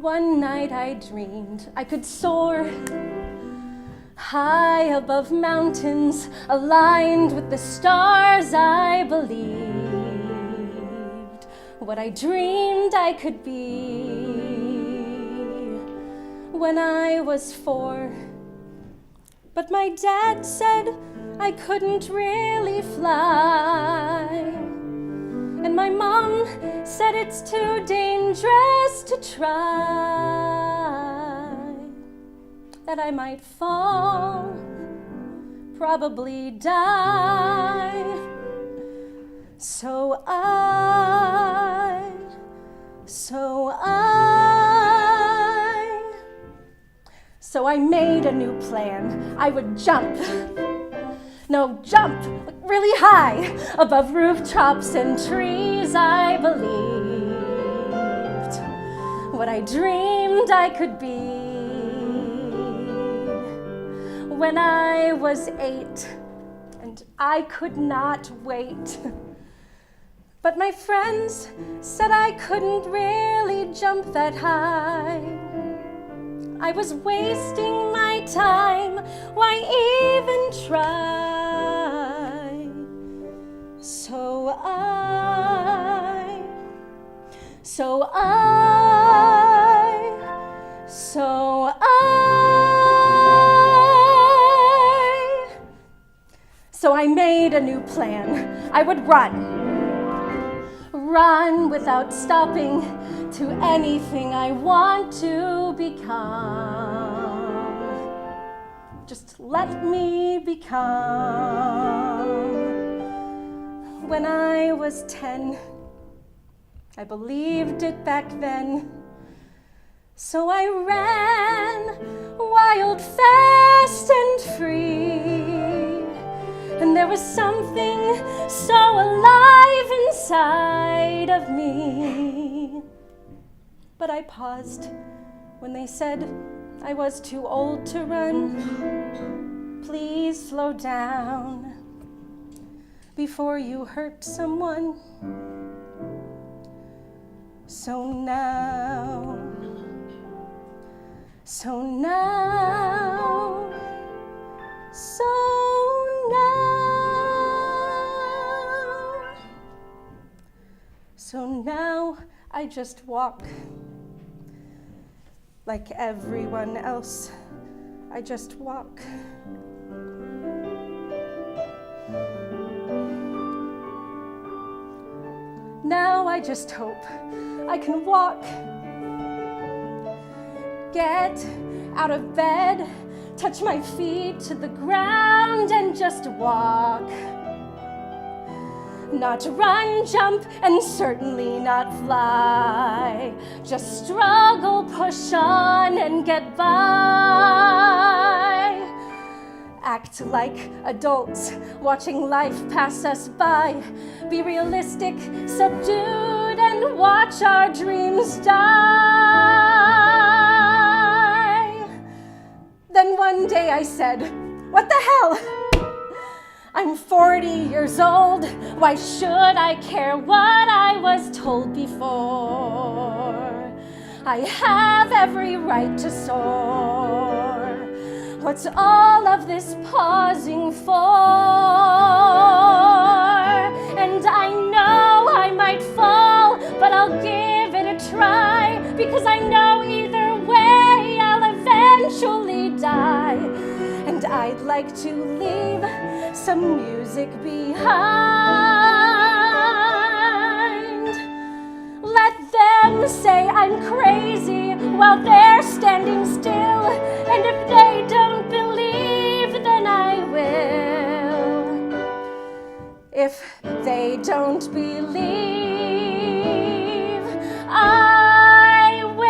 One night I dreamed I could soar high above mountains, aligned with the stars. I believed what I dreamed I could be when I was 4. But my dad said I couldn't really fly, and my mom said it's too dangerous to try, that I might fall, probably die. So I made a new plan. I would jump really high above rooftops and trees. I believed what I dreamed I could be when I was 8, and I could not wait. But my friends said I couldn't really jump that high. I was wasting my time, why even try? So I made a new plan. I would run without stopping to anything I want to become. Just let me become. When I was 10, I believed it back then. So I ran wild, fast, and free. And there was something so alive inside of me. But I paused when they said I was too old to run. Please slow down before you hurt someone. So now, So now I just walk like everyone else. I just walk. Now I just hope I can walk, get out of bed, touch my feet to the ground and just walk. Not run, jump, and certainly not fly. Just struggle, push on, and get by. Act like adults, watching life pass us by. Be realistic, subdued, and watch our dreams die. Then one day I said, what the hell? I'm 40 years old, why should I care what I was told before? I have every right to soar. What's all of this pausing for? And I know I might fall, but I'll give it a try, because I know either way I'll eventually die. And I'd like to leave some music behind. Let them say I'm crazy while they're standing still, and if they don't believe, then I will. If they don't believe, I will.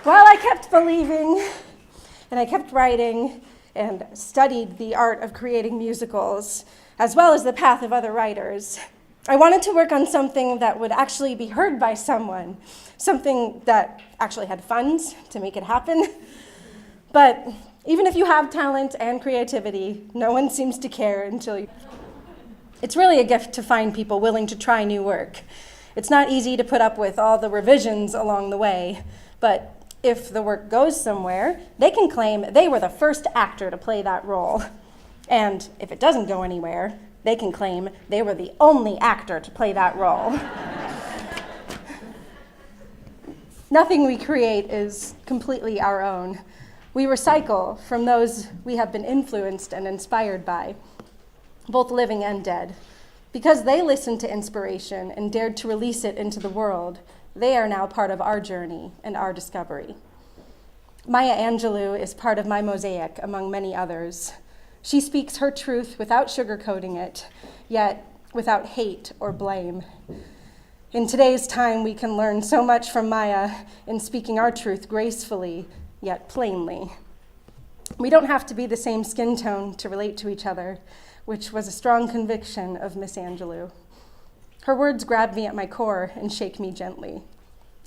Well, I kept believing, and I kept writing, and studied the art of creating musicals, as well as the path of other writers. I wanted to work on something that would actually be heard by someone, something that actually had funds to make it happen. But even if you have talent and creativity, no one seems to care until you... It's really a gift to find people willing to try new work. It's not easy to put up with all the revisions along the way, but if the work goes somewhere, they can claim they were the first actor to play that role. And if it doesn't go anywhere, they can claim they were the only actor to play that role. Nothing we create is completely our own. We recycle from those we have been influenced and inspired by, both living and dead. Because they listened to inspiration and dared to release it into the world, they are now part of our journey and our discovery. Maya Angelou is part of my mosaic among many others. She speaks her truth without sugarcoating it, yet without hate or blame. In today's time, we can learn so much from Maya in speaking our truth gracefully, yet plainly. We don't have to be the same skin tone to relate to each other, which was a strong conviction of Miss Angelou. Her words grab me at my core and shake me gently.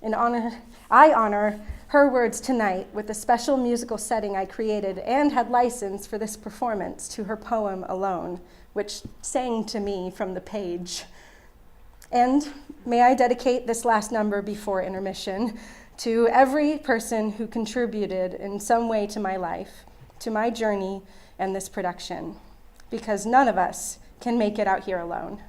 I honor her words tonight with a special musical setting I created and had licensed for this performance to her poem Alone, which sang to me from the page. And may I dedicate this last number before intermission to every person who contributed in some way to my life, to my journey and this production, because none of us can make it out here alone.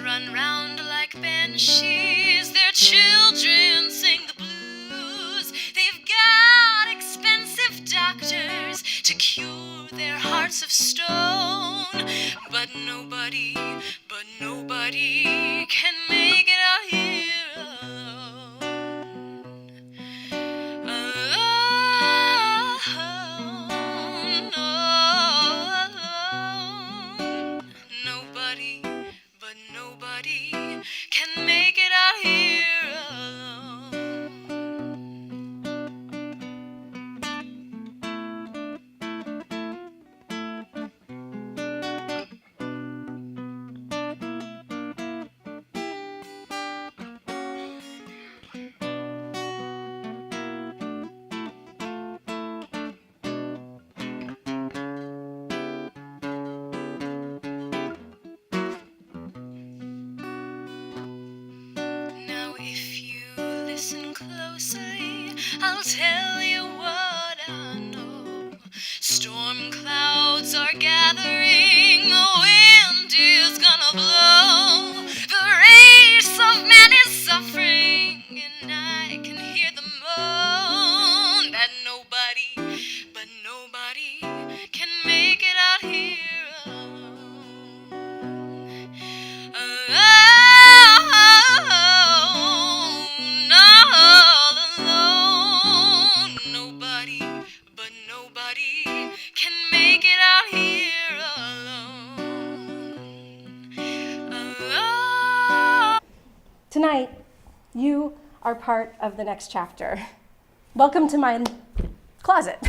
Run round like banshees, their children sing the blues. They've got expensive doctors to cure their hearts of stone, but nobody can make it out here alone. Alone, alone. Nobody can make it out here alone. I'll tell you what I know. Storm clouds are gathering, the wind is gonna blow. The race of man is suffering, and I can hear them moan that nobody can make it out here alone. Nobody can make it out here alone. Tonight, you are part of the next chapter. Welcome to my closet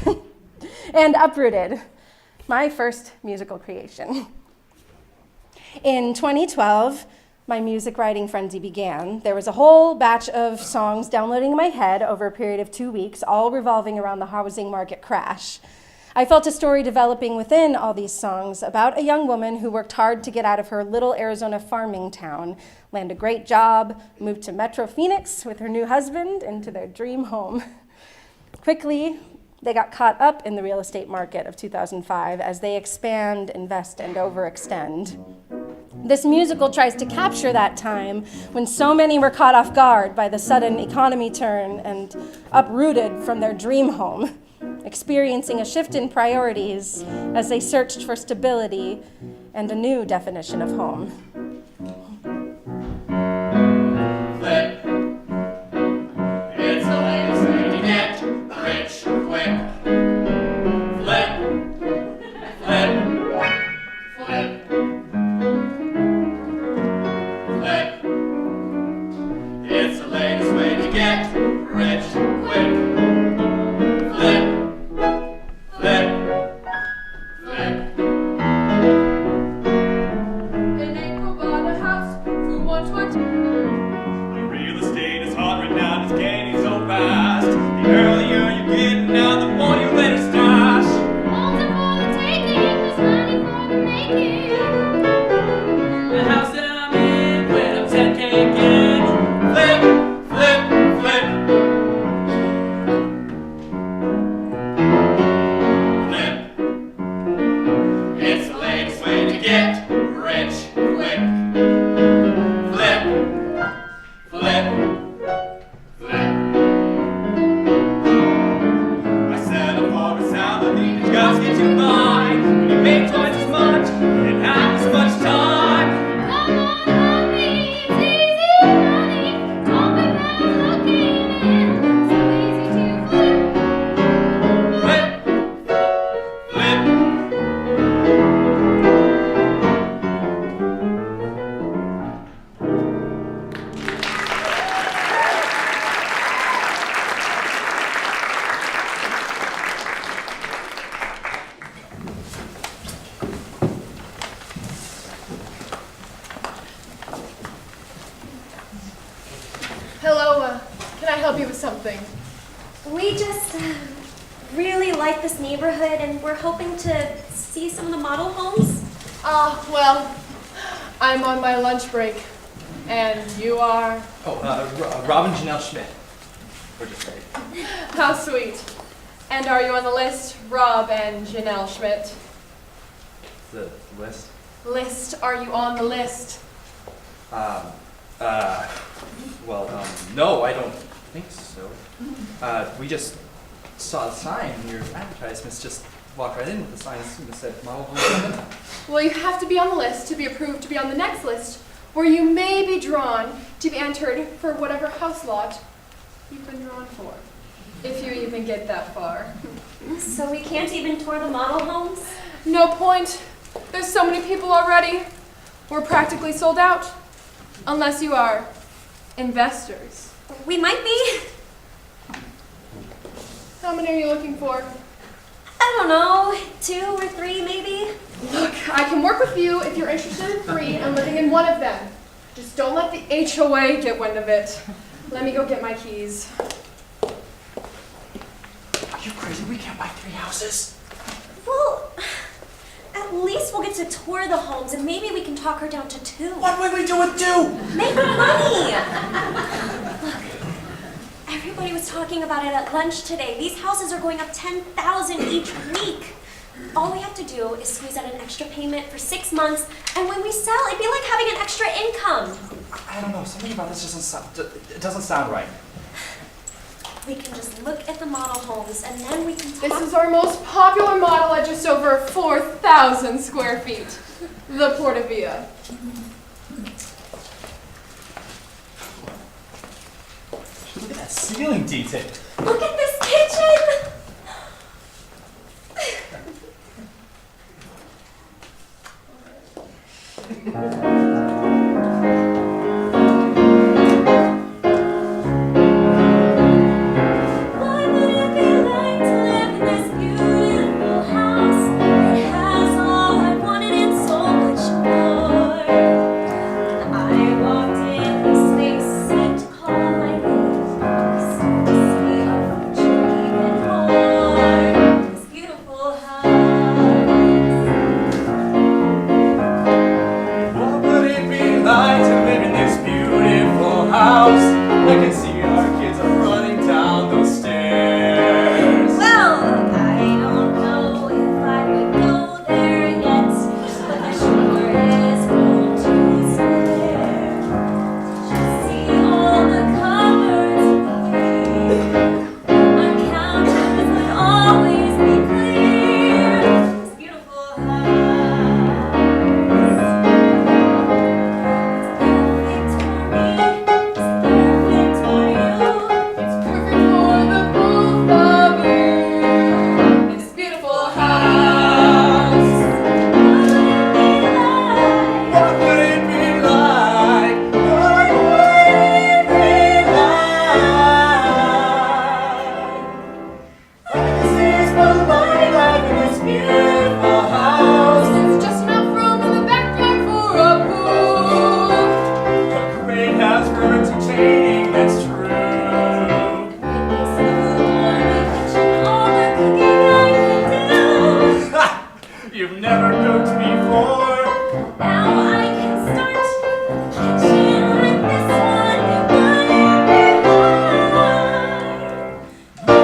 and Uprooted, my first musical creation. In 2012, my music writing frenzy began. There was a whole batch of songs downloading in my head over a period of 2 weeks, all revolving around the housing market crash. I felt a story developing within all these songs about a young woman who worked hard to get out of her little Arizona farming town, land a great job, moved to Metro Phoenix with her new husband into their dream home. Quickly, they got caught up in the real estate market of 2005 as they expand, invest, and overextend. This musical tries to capture that time when so many were caught off guard by the sudden economy turn and uprooted from their dream home, experiencing a shift in priorities as they searched for stability and a new definition of home. Flip. It's the latest way to get rich quick. Flip. Flip. Flip. Flip. It's the latest way to get rich quick. Flip. Flip. Flip. In April, bought a house for 120. Real estate is hot right now, it's gaining so fast. The earlier you get now, the more you better stash. All the for the taking, there's money for the making. The house that I'm in when I'm 10K again. Flip, flip, flip. Flip. It's the latest way to get rich quick. Flip, flip, flip. I said a for a salary that just get you by. When you make twice as much in half as much time. Come on, honey, it's easy money. Don't be bad looking in. So easy to flip. Flip, flip. Hello, can I help you with something? We just really like this neighborhood and we're hoping to see some of the model homes. Well, I'm on my lunch break. And you are? Rob and Janelle Schmidt. We're just great. How sweet. And are you on the list, Rob and Janelle Schmidt? The list? List, are you on the list? No, I don't think so. We just saw the sign in your advertisements, just walked right in with the sign that said model home. Well, you have to be on the list to be approved to be on the next list, where you may be drawn to be entered for whatever house lot you've been drawn for. If you even get that far. So we can't even tour the model homes? No point. There's so many people already. We're practically sold out. Unless you are investors. We might be. How many are you looking for? I don't know, 2 or 3 maybe? Look, I can work with you if you're interested in 3 and living in one of them. Just don't let the HOA get wind of it. Let me go get my keys. Are you crazy? We can't buy 3 houses. Well, at least we'll get to tour the homes and maybe we can talk her down to 2. What will we do with 2? Make money! Look, everybody was talking about it at lunch today. These houses are going up $10,000 each week. All we have to do is squeeze out an extra payment for 6 months, and when we sell, it'd be like having an extra income. I don't know. Something about this it doesn't sound right. We can just look at the model homes, and then we can talk. This is our most popular model at just over 4,000 square feet. The Portavia. Look at that ceiling detail. Look at this kitchen! What would it be like to live in this beautiful house? It has all I wanted and so much more. you've never cooked before. Now I can start the kitchen like this one.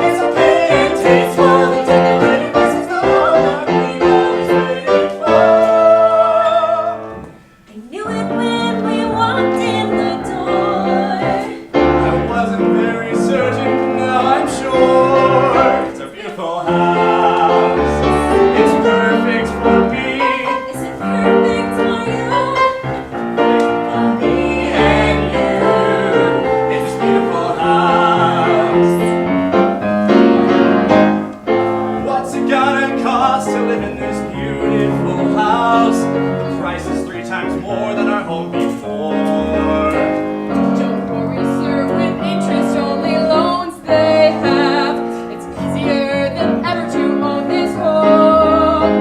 It's okay and tasteful. Decorating this is the one that we've always waited for. I knew it when we walked in the door. I wasn't very certain, now I'm sure. It's a beautiful house. It's perfect for me. Is it perfect for you? For me and you. It's this beautiful house. What's it gonna cost to live in this beautiful house? The price is 3 times more than our home before. Don't worry, sir, with interest-only loans they have. It's easier than ever to own this home.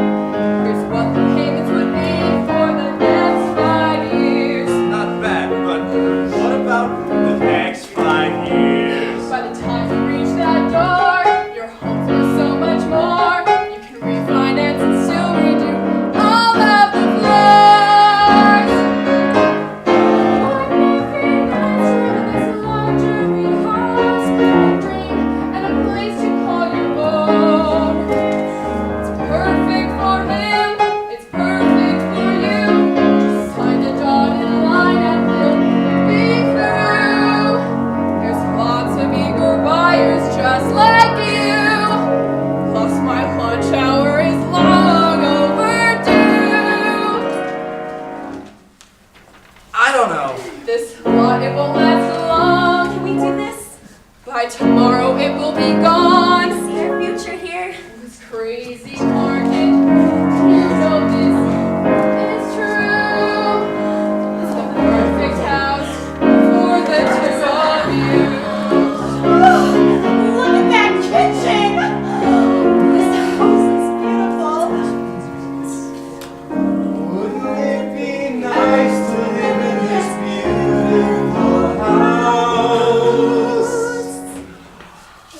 Here's what the payments would be for the next 5 years. Not bad, but what about the next 5 years? By the time you reach that door, your home's worth so much more. You can refinance and still redo all of the floors. Like every night's room in this luxury house, a dream and a place to call your own. It's perfect for him, it's perfect for you. Just sign the dotted line and we'll be through. There's lots of eager buyers just like you. Plus my lunch hour is long overdue. I don't know. This lot, it won't last long. Can we do this? By tomorrow it will be gone. See our future here? This crazy market, you know this is true. It's the perfect house for the two of you. Look at that kitchen! This house is beautiful. Wouldn't it be nice to live in this beautiful house?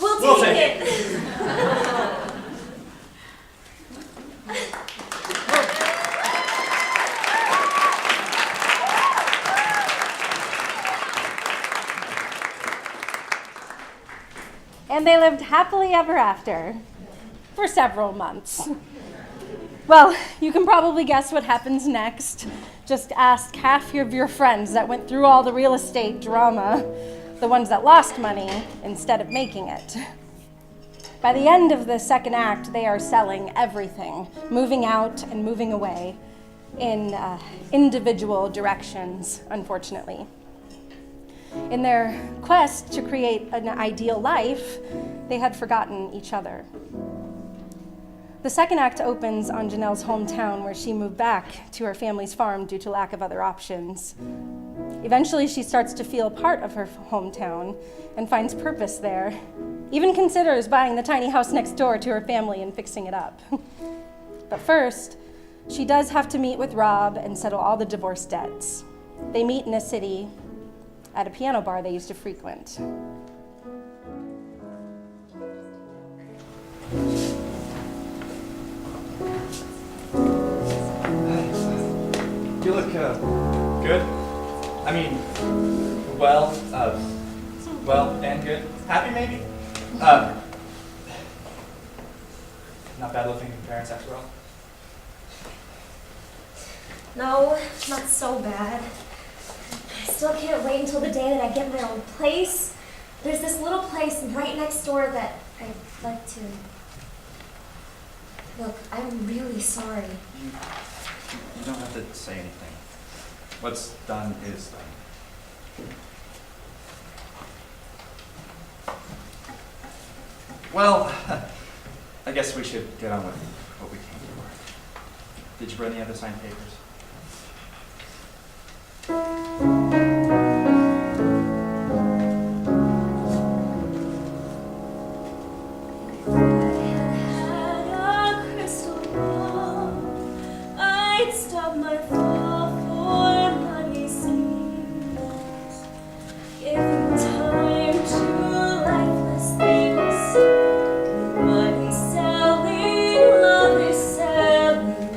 We'll take it. And they lived happily ever after for several months. Well, you can probably guess what happens next. Just ask half of your friends that went through all the real estate drama, the ones that lost money instead of making it. By the end of the second act, they are selling everything, moving out and moving away in individual directions, unfortunately. In their quest to create an ideal life, they had forgotten each other. The second act opens on Janelle's hometown, where she moved back to her family's farm due to lack of other options. Eventually, she starts to feel part of her hometown and finds purpose there. Even considers buying the tiny house next door to her family and fixing it up. But first, she does have to meet with Rob and settle all the divorce debts. They meet in a city at a piano bar they used to frequent. You look good. I mean, well and good. Happy maybe? Not bad looking parents after all. No, not so bad. I still can't wait until the day that I get my own place. There's this little place right next door that I'd like to. Look, I'm really sorry. You don't have to say anything. What's done is done. Well, I guess we should get on with what we came for. Did you bring any other signed papers? Had a crystal ball, I'd stop my fall for money schemes. Give you time to lifeless things. Money selling, love is selling.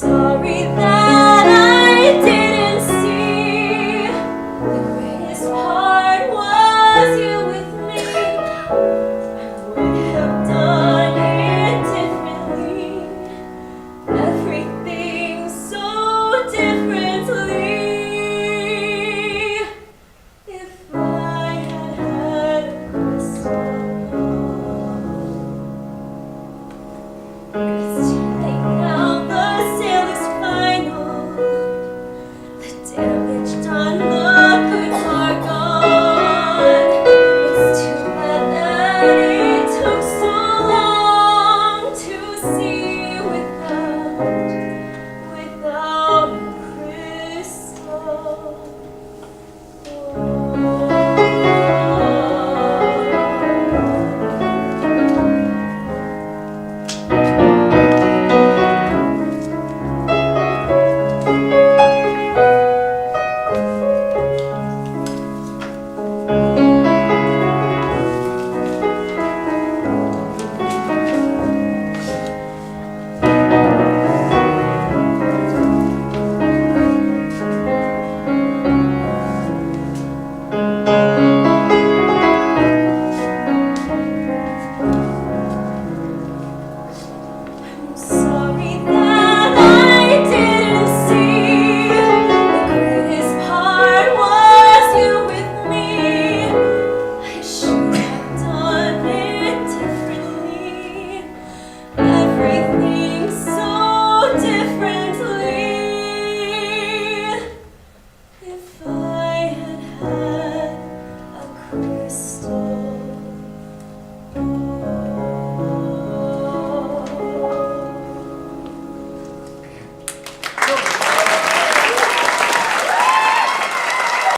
sorry that